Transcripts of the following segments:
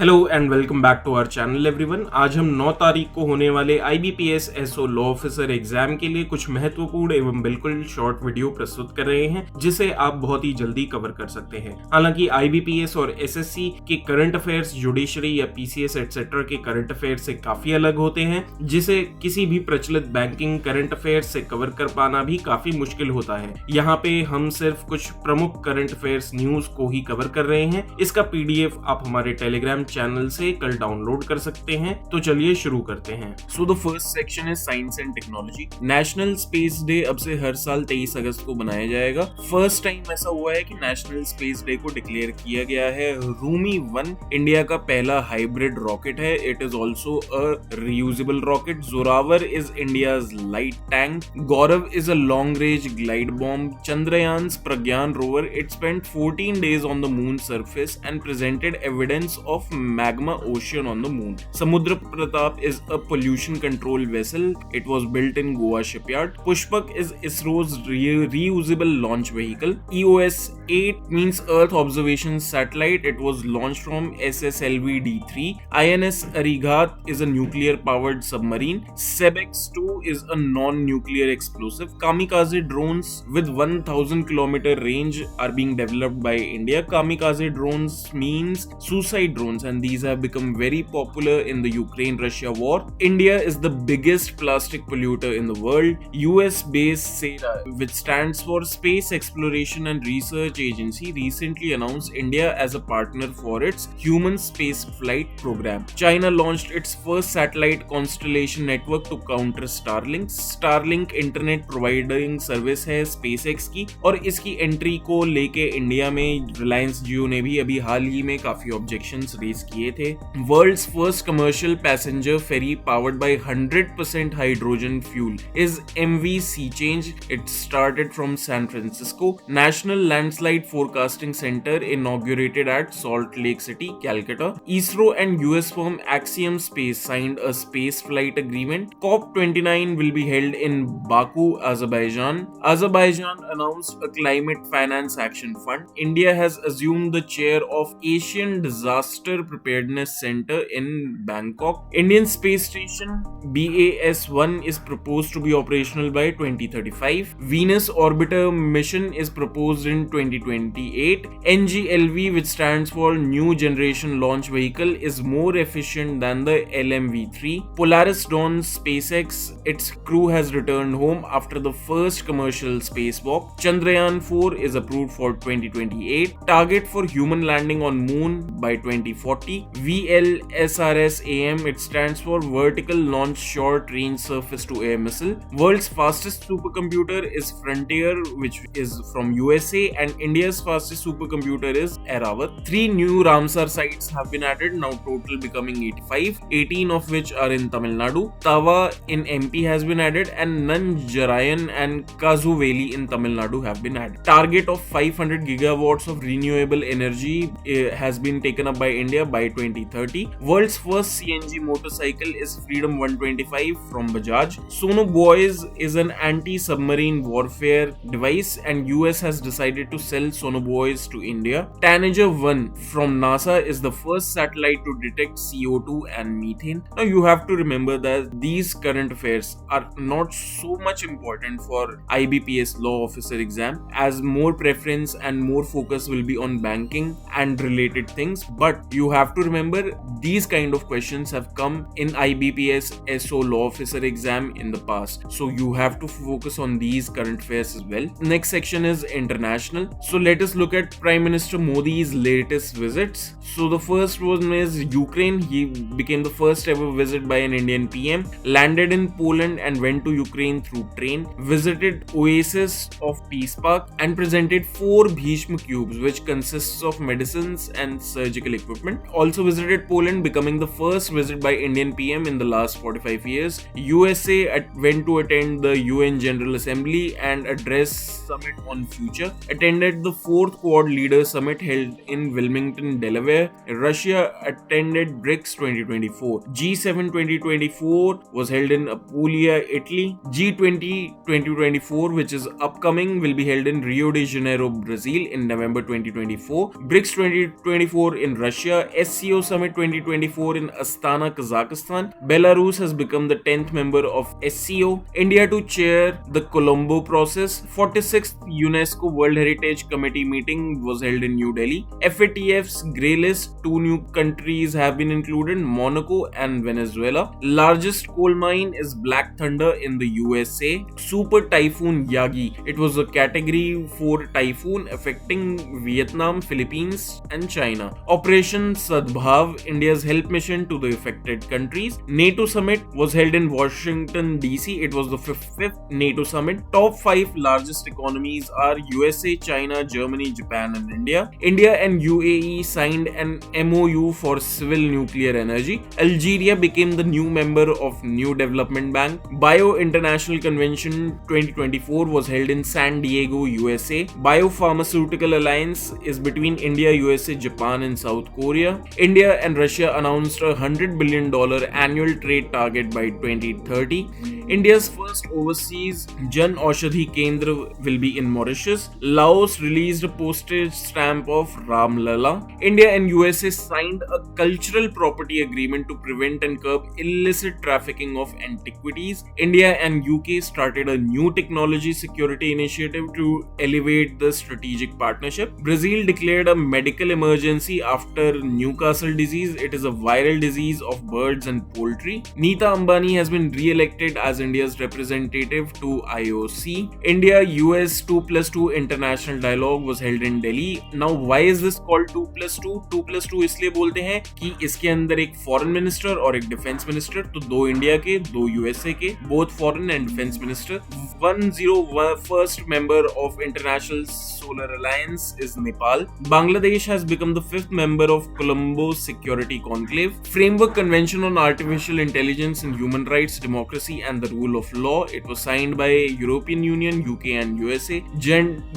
Hello and welcome back to our channel everyone. आज हम 9 तारीख को होने वाले IBPS SO law officer exam के लिए कुछ महत्वपूर्ण एवं बिल्कुल शॉर्ट वीडियो प्रस्तुत कर रहे हैं जिसे आप बहुत ही जल्दी कवर कर सकते हैं। हालांकि IBPS और SSC के करंट अफेयर्स जुडिशरी या PCS एटसेट्रा के करंट अफेयर्स से काफी अलग होते हैं, जिसे किसी भी प्रचलित बैंकिंग करंट अफेयर्स से कवर कर पाना भी काफी मुश्किल होता है। यहाँ पे हम सिर्फ कुछ प्रमुख करंट अफेयर्स न्यूज को ही कवर कर रहे हैं। इसका PDF आप हमारे टेलीग्राम चैनल से कल डाउनलोड कर सकते हैं। तो चलिए शुरू करते हैं। सो द फर्स्ट सेक्शन है science and technology. National space day अब से हर साल 23 अगस्त को बनाया जाएगा। फर्स्ट टाइम ऐसा हुआ है कि नेशनल स्पेस डे को डिक्लेयर किया गया है। रूमी 1 इंडिया का पहला हाइब्रिड रॉकेट है। It is also a reusable rocket. Zorawar is India's light tank. Gaurav is a long range glide bomb. Chandrayaan Pragyan rover, it spent 14 days on the moon surface and presented evidence of magma ocean on the moon. Samudra Pratap is a pollution control vessel. It was built in Goa shipyard. Pushpak is ISRO's reusable launch vehicle. EOS 8 means Earth Observation Satellite. It was launched from SSLV-D3. INS Arighat is a nuclear powered submarine. SEBEX 2 is a non-nuclear explosive. Kamikaze drones with 1000 kilometer range are being developed by India. Kamikaze drones means suicide drones, and these have become very popular in the Ukraine-Russia war. India is the biggest plastic polluter in the world. US-based SERA, which stands for Space Exploration and Research Agency, recently announced India as a partner for its human space flight program. China launched its first satellite constellation network to counter Starlink. Starlink internet providing service है SpaceX की, और इसकी entry को लेके India में रिलायंस जियो ने भी अभी हाल ही में काफी ऑब्जेक्शंस रेज किए थे। World's first commercial passenger ferry powered by 100% hydrogen fuel is MV Sea Change. It started from San Francisco. National Landslide Forecasting Center inaugurated at Salt Lake City, Calcutta. ISRO and US firm Axiom Space signed a space flight agreement. COP29 will be held in Baku, Azerbaijan. Azerbaijan announced a climate finance action fund. India has assumed the chair of Asian Disaster Preparedness Center in Bangkok. Indian Space Station BAS-1 is proposed to be operational by 2035. Venus Orbiter mission is proposed in 2028. NGLV, which stands for New Generation Launch Vehicle, is more efficient than the LMV-3. Polaris Dawn SpaceX, its crew has returned home after the first commercial spacewalk. Chandrayaan 4 is approved for 2028. Target for human landing on moon by 2040. VLSRS-AM, it stands for Vertical Launch Short Range Surface to Air Missile. World's fastest supercomputer is Frontier, which is from USA, and India's fastest supercomputer is Eravat. 3 new Ramsar sites have been added, now total becoming 85, 18 of which are in Tamil Nadu. Tawa in MP has been added, and Nanjarayan and Kazuveli in Tamil Nadu have been added. Target of 500 gigawatts of renewable energy has been taken up by India by 2030. World's first CNG motorcycle is Freedom 125 from Bajaj. Sono Boys is an anti-submarine warfare device, and US has decided to sell Sono Boys to India. Tanager 1 from NASA is the first satellite to detect CO2 and methane. Now you have to remember that these current affairs are not so much important for IBPS law officer exam, as more preference and more focus will be on banking and related things. But you have to remember these kind of questions have come in IBPS SO law officer exam in the past, so you have to focus on these current affairs as well. Next section is international. So let us look at Prime Minister Modi's latest visits. So the first one is Ukraine. He became the first ever visit by an Indian PM. Landed in Poland and went to Ukraine through train. Visited Oasis of Peace Park and presented 4 Bhishma cubes, which consists of medicines and surgical equipment. Also visited Poland, becoming the first visit by Indian PM in the last 45 years. USA went to attend the UN General Assembly and address summit on future. Attended the 4th Quad Leader Summit held in Wilmington, Delaware. Russia attended BRICS 2024. G7 2024 was held in Apulia, Italy. G20 2024, which is upcoming, will be held in Rio de Janeiro, Brazil in November 2024. BRICS 2024 in Russia SCO Summit 2024 in Astana, Kazakhstan. Belarus has become the 10th member of SCO. India to chair the Colombo process. 46th UNESCO World Heritage Committee meeting was held in New Delhi. FATF's grey list, 2 new countries have been included, Monaco and Venezuela. Largest coal mine is Black Thunder in the USA. Super Typhoon Yagi. It was a category 4 typhoon affecting Vietnam, Philippines and China. Operation Sadbhav, India's help mission to the affected countries. NATO summit was held in Washington DC. It was the 5th NATO summit. Top 5 largest economies are USA, China, Germany, Japan and India. India and UAE signed an MOU for civil nuclear energy. Algeria became the new member of New Development Bank. Bio International Convention 2024 was held in San Diego, USA. Biopharmaceutical alliance is between India, USA, Japan and South Korea. India and Russia announced a $100 billion annual trade target by 2030. India's first overseas Jan Aushadhi Kendra will be in Mauritius. Laos released a postage stamp of Ram Lala. India and USA signed a cultural property agreement to prevent and curb illicit trafficking of antiquities. India and UK started a new technology security initiative to elevate the strategic partnership. Brazil declared a medical emergency after Newcastle disease. It is a viral disease of birds and poultry. Neeta Ambani has been re-elected as India's representative to IOC. India-US 2+2 international dialogue was held in Delhi. Now, why is this called 2+2? 2+2 इसलिए बोलते हैं कि इसके अंदर एक foreign minister और एक defence minister, तो 2 इंडिया के 2 यूएसए के, both foreign and defence minister. 101st member of International Solar Alliance is Nepal. Bangladesh has become the 5th member of Colombo Security Conclave. Framework Convention on Artificial Intelligence and Human Rights, Democracy and the Rule of Law. It was signed by European Union, UK and USA.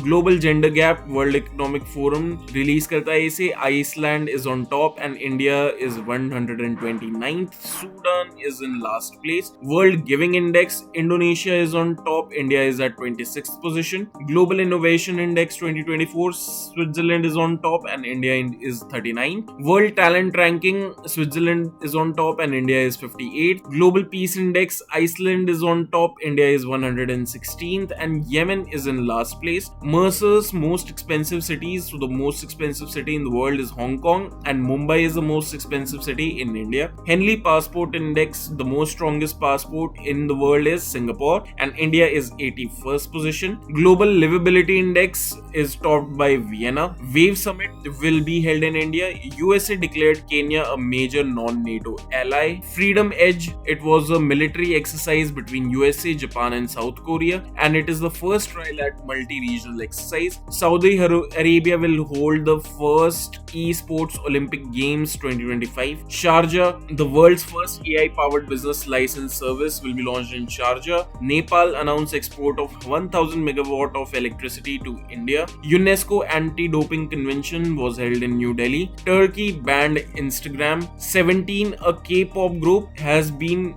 Global Gender Gap, World Economic Forum release करता है इसे. Iceland is on top and India is 129th. Sudan is in last place. World Giving Index, Indonesia is on top. India is at 26th position. Global Innovation Index 2024, Switzerland is on top and India is 39th. World Talent Ranking, Switzerland is on top and India is 58th. Global Peace Index, Iceland is on top, India is 116th and Yemen is in last place. Mercer's most expensive cities, so the most expensive city in the world is Hong Kong and Mumbai is the most expensive city in India. Henley Passport Index, the most strongest passport in the world is Singapore and India is 81st position. Global Livability Index is topped by Vienna. Wave Summit will be held in India. USA declared Kenya a major non-NATO ally. Freedom Edge, it was a military exercise between USA, Japan and South Korea and it is the first trilateral multi-regional exercise. Saudi Arabia will hold the first eSports Olympic Games 2025. Sharjah, the world's first AI-powered business license service will be launched in Sharjah. Nepal announced export of 1000 megawatt of electricity to India. UNESCO Anti-Doping Convention was held in New Delhi. Turkey banned Instagram. 17, a K-pop group, has become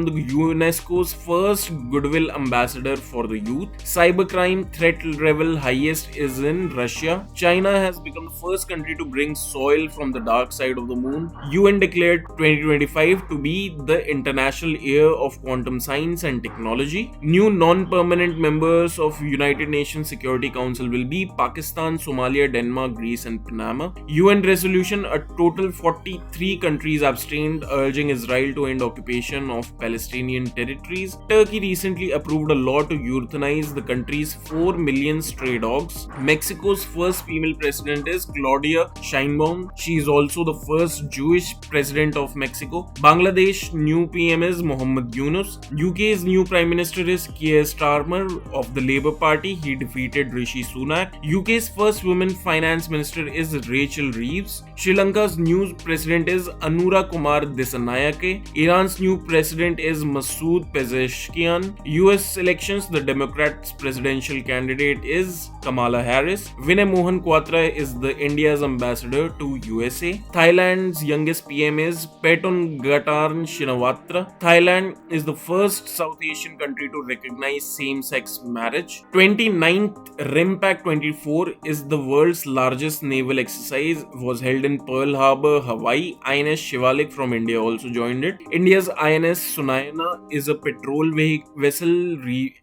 the UNESCO's first goodwill ambassador for the youth. Cybercrime threat level highest is in Russia. China has become the first country to bring soil from the dark side of the moon. UN declared 2025 to be the International Year of Quantum Science and Technology. New non-permanent members of United Nations Security Council will be Pakistan, Somalia, Denmark, Greece and Panama. UN resolution, a total 43 countries abstained, urging Israel to end occupation of Palestinian territories. Turkey recently approved a law to euthanize the country's 4 million stray dogs. Mexico's first female president is Claudia Sheinbaum. She is also the first Jewish president of Mexico. Bangladesh new PM is Mohammed Yunus. UK's new Prime Minister is Keir Starmer of the Labour Party. He defeated Rishi Sunak. UK's first woman finance minister is Rachel Reeves. Sri Lanka's new president is Anura Kumar Dissanayake. Iran's new president is Masoud Pezeshkian. US elections, the Democrats' presidential candidate is Kamala Harris. Vinay Mohan Kwatra is the India's ambassador to USA. Thailand's youngest PM is Paetongtarn Shinawatra. Thailand is the first South Asian country to recognize same-sex marriage. 29th RIMPAC 24 is the world's largest naval exercise, was was held in Pearl Harbor, Hawaii. INS Shivalik from India also joined it. India's INS Sunayana is a patrol vessel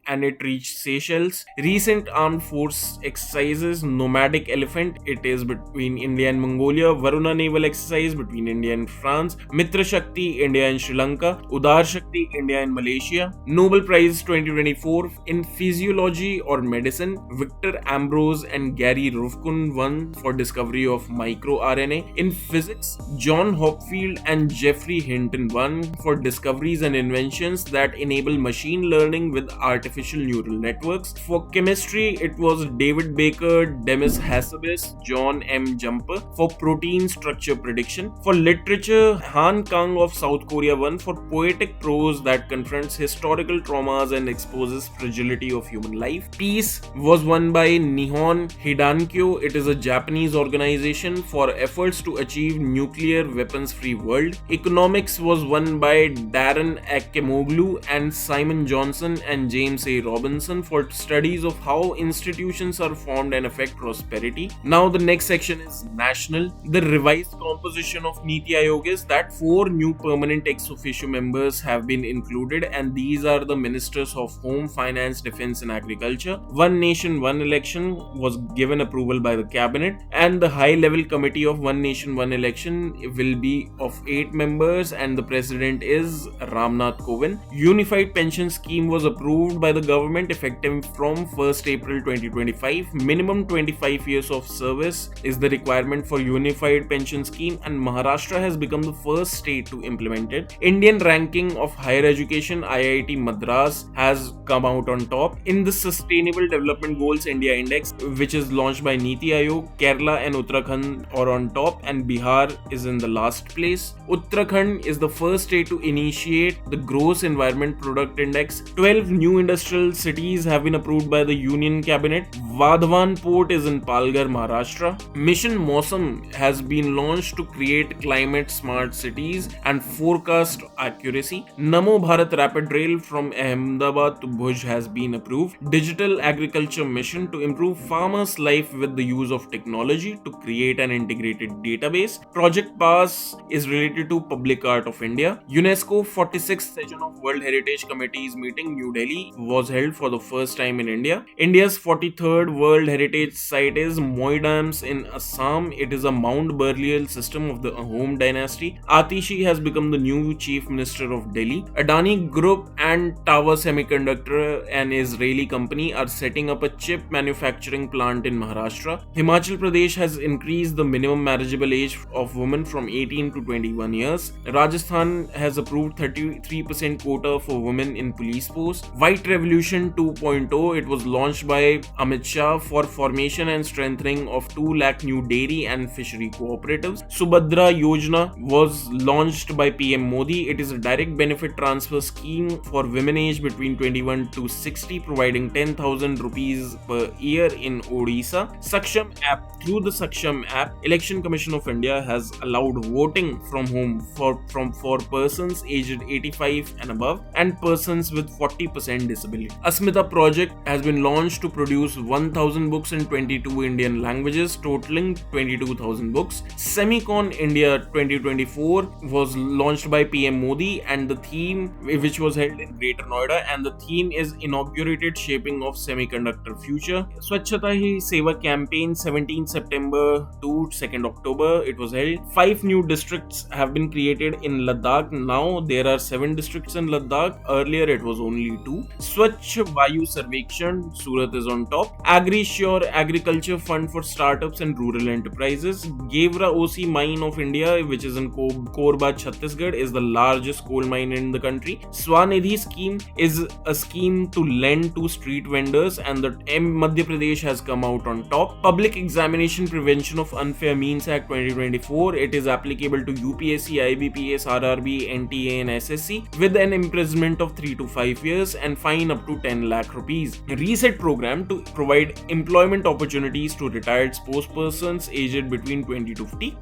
and it reached Seychelles. Recent armed force exercises: Nomadic Elephant, it is between India and Mongolia. Varuna naval exercise between India and France. Mitra Shakti, India and Sri Lanka. Udar Shakti, India and Malaysia. Nobel Prize 2024 in Physiology or Medicine: Victor Ambrose and Gary Ruvkun won for discovery of microRNA. In Physics, John Hopfield and Geoffrey Hinton won for discoveries and inventions that enable machine learning with artificial neural networks. For Chemistry, it was David Baker, Demis Hassabis, John M. Jumper for protein structure prediction. For Literature, Han Kang of South Korea won for poetic prose that confronts historical traumas and exposes fragility of human life. Peace was won by Nihon Hidankyo. It is a Japanese organization for efforts to achieve nuclear weapons-free world. Economics was won by Darren Akemoglu and Simon Johnson and James A. Robinson for studies of how institutions are formed and affect prosperity. Now the next section is national. The revised composition of Niti Aayog is that 4 new permanent ex officio members have been included, and these are the ministers of Home, Finance, Defense and Agriculture. One Nation, One Election was given approval by the cabinet, and the high level committee of One Nation, One Election will be of 8 members and the president is Ramnath Kovind. Unified pension scheme was approved by the government effective from 1st April 2025. Minimum 25 years of service is the requirement for unified pension scheme, and Maharashtra has become the first state to implement it. Indian ranking of higher education, IIT Madras has come out on top. In the Sustainable Development Goals India Index, which is launched by Niti Aayog, Kerala and Uttarakhand are on top and Bihar is in the last place. Uttarakhand is the first state to initiate the Gross Environment Product Index. 12 new industrial cities have been approved by the Union Cabinet. Vadhavan Port is in Palghar, Maharashtra. Mission Mausam has been launched to create climate smart cities and forecast accuracy. Namo Bharat Rapid Rail from Ahmedabad to Bhuj has been approved. Digital Agriculture Mission to improve farmers' life with the use of technology to create an integrated database. Project PASS is related to Public Art of India. UNESCO 46th session of World Heritage Committee's meeting, New Delhi, was held for the first time in India. India's 43rd World Heritage Site is Moidams in Assam. It is a Mount Burial system of the Ahom dynasty. Atishi has become the new Chief Minister of Delhi. Adani Group and Tower Semiconductor, an Israeli company, are setting up a chip manufacturing plant in Maharashtra. Himachal Pradesh has increased the minimum marriageable age of women from 18 to 21 years. Rajasthan has approved 33% quota for women in police posts. White Revolution 2.0, it was launched by Amit Shah for formation and strengthening of 2 lakh new dairy and fishery cooperatives. Subhadra Yojana was launched by PM Modi. It is a direct benefit transfer scheme for women aged between 21 to 60, providing 10,000 rupees per year in Odisha. Saksham app. Through the Saksham app, Election Commission of India has allowed voting from home for persons aged 85 and above and persons with 40% disability. Asmita project has been launched to produce 1,000 books in 22 Indian languages, totaling 22,000 books. Semicon India 2024 was launched by PM Modi, and the theme, which was held in Greater Noida, and the theme is Inaugurated Shaping of Semiconductor Future. Swachhata Hi Seva campaign 17 September to 2nd October, it was held. 5 new districts have been created in Ladakh. Now there are 7 districts in Ladakh. Earlier it was only 2. Swachh Vayu Sarvekshan, Surat is on top. AgriSure Agriculture Fund for Startups and Rural Enterprises. Gevra OC Mine of India, which is in Korba, Chhattisgarh, is the largest coal mine in the country. Swanidhi scheme is a scheme to lend to street vendors, and the Madhya Pradesh has come out on top. Public Examination Prevention of Unfair Means Act 2024, it is applicable to UPSC, IBPS, RRB, NTA and SSC with an imprisonment of 3 to 5 years and fine up to 10 lakh rupees. Reset program to provide employment opportunities to retired sportspersons aged between 20 to 50.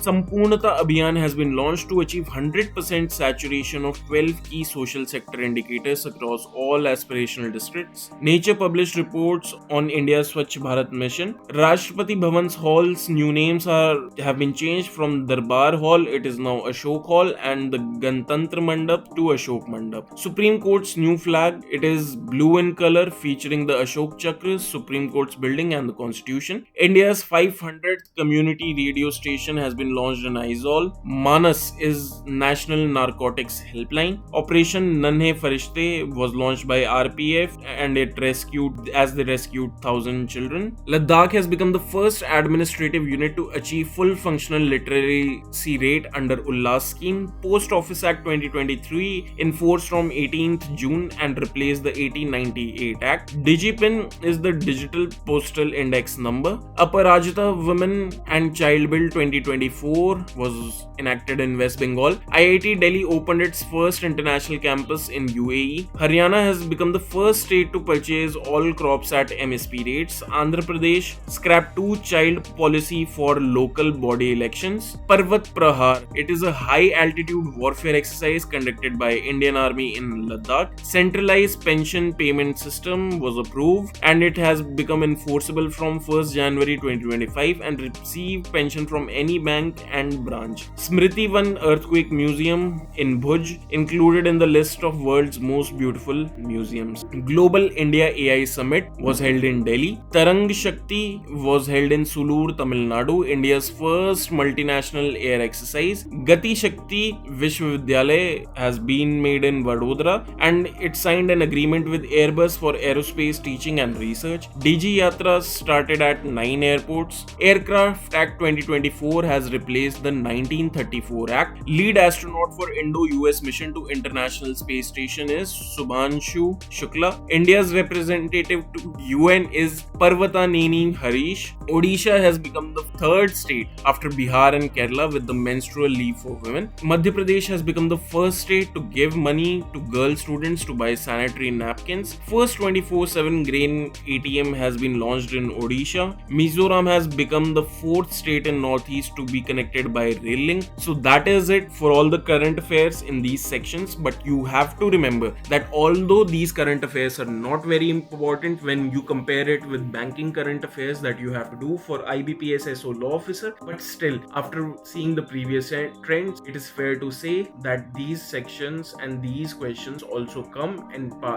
Sampurnata Abhiyan has been launched to achieve 100% saturation of 12 key social sector indicators across all aspirational districts. Nature published reports on India's Swachh Bharat mission. Rashtrapati Bhavan's hall's new names have been changed from Darbar Hall, it is now Ashok Hall, and the Gantantra Mandap to Ashok Mandap. Supreme Court's new flag, it is blue in color featuring the Ashok Chakra, Supreme Court's building and the Constitution. India's 500th community radio station has been launched in Aizawl. Manas is National Narcotics Helpline. Operation Nanhe Farishte was launched by RPF and they rescued 1,000 children. Ladakh has become the first administrative unit to achieve full functional literacy rate under Ullas scheme. Post Office Act 2023 enforced from 18th June and replaced the 1898 Act. DigiPin is the digital postal index number. Aparajita Women and Child Bill 2024 was enacted in West Bengal. IIT Delhi opened its first international campus in UAE. Haryana has become the first state to purchase all crops at MSP rates. Andhra Pradesh scrapped 2-child policy for local body elections. Parvat Prahar, it is a high altitude warfare exercise conducted by Indian Army in Ladakh. Centralized pension payment system was approved and it has become enforceable from 1st January 2025 and receive pension from any bank and branch. Smriti Van Earthquake Museum in Bhuj included in the list of world's most beautiful museums. Global India AI Summit was held in Delhi. Tarang Shakti was held in Sulur, Tamil Nadu, India's first multinational air exercise. Gati Shakti Vishwavidyalaya has been made in Vadodara and it signed an agreement with Airbus for aerospace teaching and research. DG Yatras started at 9 airports. Aircraft Act 2024 has replaced the 1934 Act. Lead astronaut for Indo-US mission to International Space Station is Subhanshu Shukla. India's representative to UN is Parvataneni Harish. Odisha has become the third state after Bihar and Kerala with the menstrual leave for women. Madhya Pradesh has become the first state to give money to girl students to buy sanitary napkins. First 24/7 grain ATM has been launched in Odisha. Mizoram has become the fourth state in Northeast to be connected by rail link. So that is it for all the current affairs in these sections, but you have to remember that although these current affairs are not very important when you compare it with banking current affairs that you have to do for IBPS SO law officer, but still after seeing the previous trends, it is fair to say that these sections and these questions also come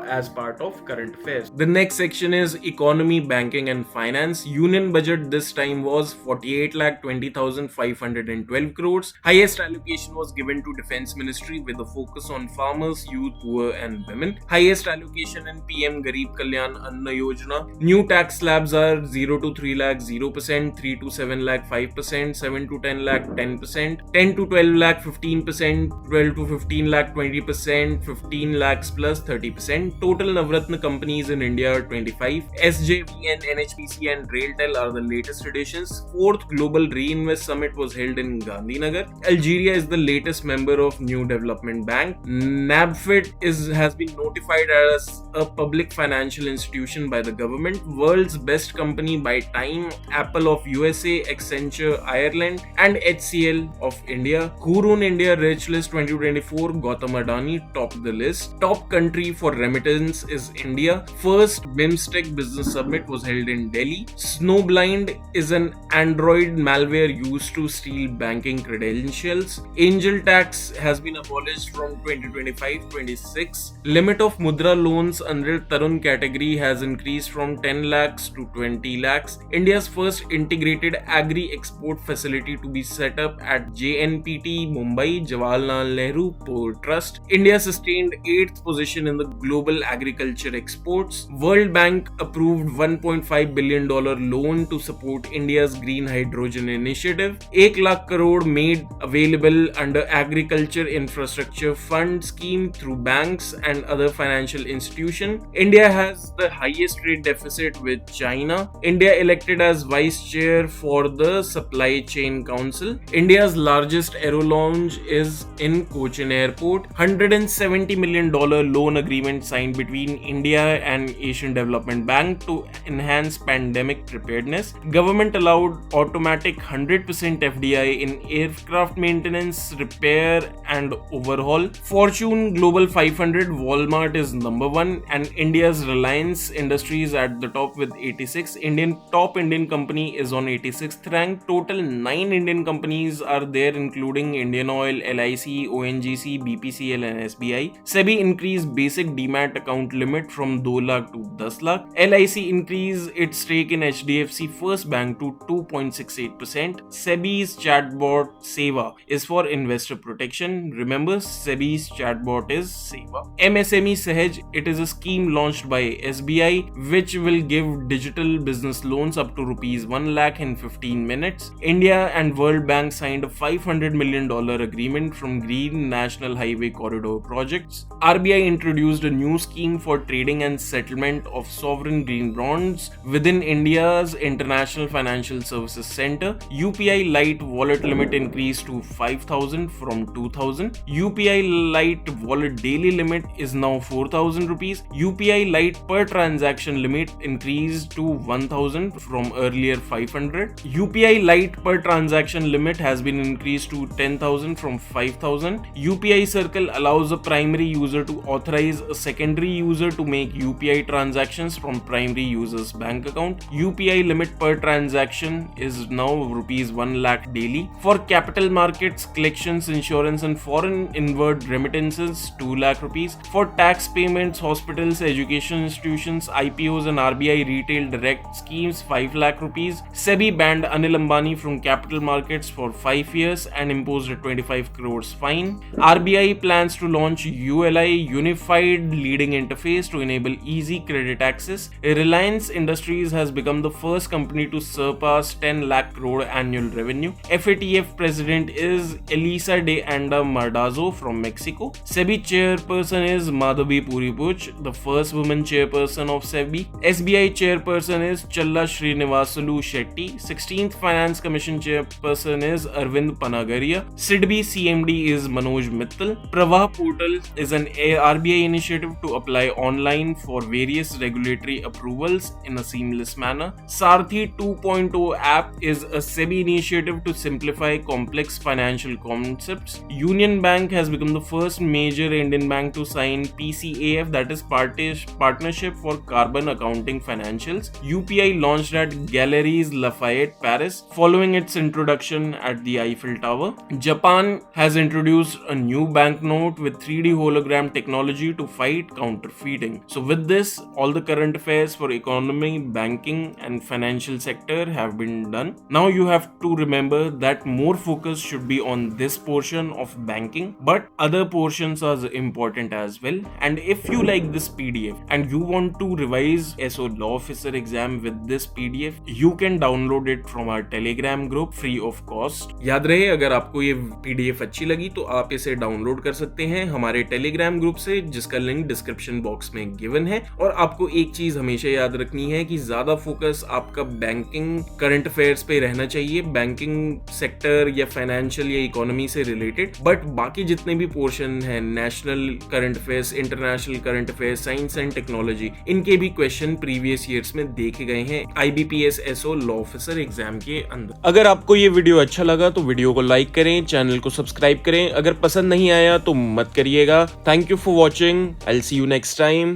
as part of current affairs. The next section is economy, banking and finance. Union budget this time was 48,20,512 crores. Highest allocation was given to Defense Ministry with a focus on farmers, youth, poor and women. Highest allocation in PM Garib Kalyan Anna Yojana. New tax slabs are 0 to 3 lakh 0%, 3 to 7 lakh 5%, 7 to 10 lakh 10%, 10 to 12 lakh 15%, 12 to 15 lakh 20%, 15 lakhs plus 30%. Total Navratna companies in India are 25. SJVN, NHPC and RailTel are the latest additions. Fourth Global Reinvest Summit was held in Gandhinagar. Algeria is the latest member of New Development Bank. NABFID has been notified as a public financial institution by the government. World's best company by Time, Apple of USA, Accenture Ireland and HCL of India. Hurun India Rich List 2024, Gautam Adani topped the list. Top country for remittance is India. First BIMSTEC Business Summit was held in Delhi. Snowblind is an Android malware used to steal banking credentials. Angel tax has been abolished from 2025-26. Limit of Mudra loans under Tarun category has increased from 10 lakhs to 20 lakhs. India's first integrated agri-export facility to be set up at JNPT Mumbai Jawaharlal Nehru Port Trust. India sustained 8th position in the global agriculture exports. World Bank approved $1.5 billion loan to support India's green hydrogen initiative. 1 lakh crore made available under Agriculture Infrastructure Fund scheme through banks and other financial institutions. India has the highest trade deficit with China. India elected as vice chair for the Supply Chain Council. India's largest aero lounge is in Cochin Airport. $170 million loan agreement signed between India and Asian Development Bank to enhance pandemic preparedness. Government allowed automatic 100% FDI in aircraft maintenance, repair and overhaul. Fortune Global 500, Walmart is number 1 and India's Reliance Industries at the top with 86. Top Indian company is on 86th rank. Total 9 Indian companies are there, including Indian Oil, LIC, ONGC, BPCL and SBI. SEBI increased basic demat account limit from 2 lakh to 10 lakh. LIC increased its stake in HDFC First Bank to 2.68%. SEBI's chatbot Seva is for investor protection. Remember, SEBI's chatbot is Seva. MSME Sahaj, it is a scheme launched by SBI which will give digital business loans up to rupees 1 lakh in 15 minutes. India and World Bank signed a $500 million agreement from Green National Highway Corridor projects. RBI introduced a new scheme for trading and settlement of sovereign green bonds within India's International Financial Services Center. UPI Lite wallet limit increased to 5,000 from 2,000. UPI Lite wallet daily limit is now 4,000 rupees. UPI Lite per transaction limit increased to 1,000 from earlier 500. UPI Lite per transaction limit has been increased to 10,000 from 5,000. UPI Circle allows a primary user to authorize a secondary user to make UPI transactions from primary user's bank account. UPI limit per transaction is now rupees 1 lakh daily. For capital markets, collections, insurance and foreign inward remittances, 2 lakh rupees. For tax payments, hospitals, education institutions, IPOs and RBI retail direct schemes, 5 lakh rupees. SEBI banned Anil Ambani from capital markets for 5 years and imposed a 25 crores fine. RBI plans to launch ULI, Unified Leading Interface, to enable easy credit access. Reliance Industries has become the first company to surpass 10 lakh crore annual revenue. FATF president is Elisa de Anda Mardazo from Mexico. SEBI chairperson is Madhavi Puripuch, the first woman chairperson of SEBI. SBI chairperson is Challa Srinivasulu Shetty. 16th Finance Commission chairperson is Arvind Panagaria. SIDBI CMD is Manoj Mittal. Pravah portal is an RBI initiative to apply online for various regulatory approvals in a seamless manner. Sarthi 2.0 app is a SEBI initiative to simplify complex financial concepts. Union Bank has become the first major Indian bank to sign PCAF, that is Partnership for Carbon Accounting Financials. UPI launched at Galeries Lafayette, Paris, following its introduction at the Eiffel Tower. Japan has introduced a new banknote with 3D hologram technology to fight counterfeiting. So with this, all the current affairs for economy, banking and financial sector have been done. Now you have to remember that more focus should be on this portion of banking, but other portions are important as well. And if you like this PDF and you want to revise SO Law Officer exam with this PDF, you can download it from our Telegram group free of cost. याद रहे, अगर आपको ये PDF अच्छी लगी तो आप इसे डाउनलोड कर सकते हैं हमारे टेलीग्राम ग्रुप से, जिसका लिंक डिस्क्रिप्शन बॉक्स में गिवन है। और आपको एक चीज हमेशा याद रखनी है कि ज्यादा फोकस आपका बैंकिंग करंट अफेयर्स पे रहना चाहिए, बैंकिंग सेक्टर या फाइनेंशियल या इकोनॉमी से रिलेटेड। बट बाकी जितने भी पोर्शन है, national current affairs, international current affairs, science and technology, इनके भी क्वेश्चन प्रीवियस ईयर्स में देखे गए हैं IBPS SO law officer exam के अंदर। अगर आपको ये वीडियो अच्छा लगा तो वीडियो को लाइक करें, चैनल को सब्सक्राइब करें। अगर पसंद नहीं आया तो मत करिएगा। Thank you for watching. I will see you next time.